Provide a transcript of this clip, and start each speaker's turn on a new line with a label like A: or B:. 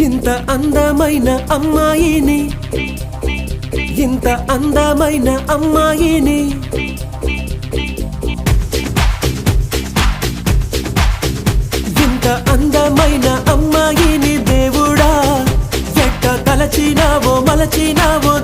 A: ఇంత అందమైన అమ్మాయిని, ఇంత అందమైన అమ్మాయిని, ఇంత అందమైన అమ్మాయిని దేవుడా ఎట్ట తలచినావో మలచినావో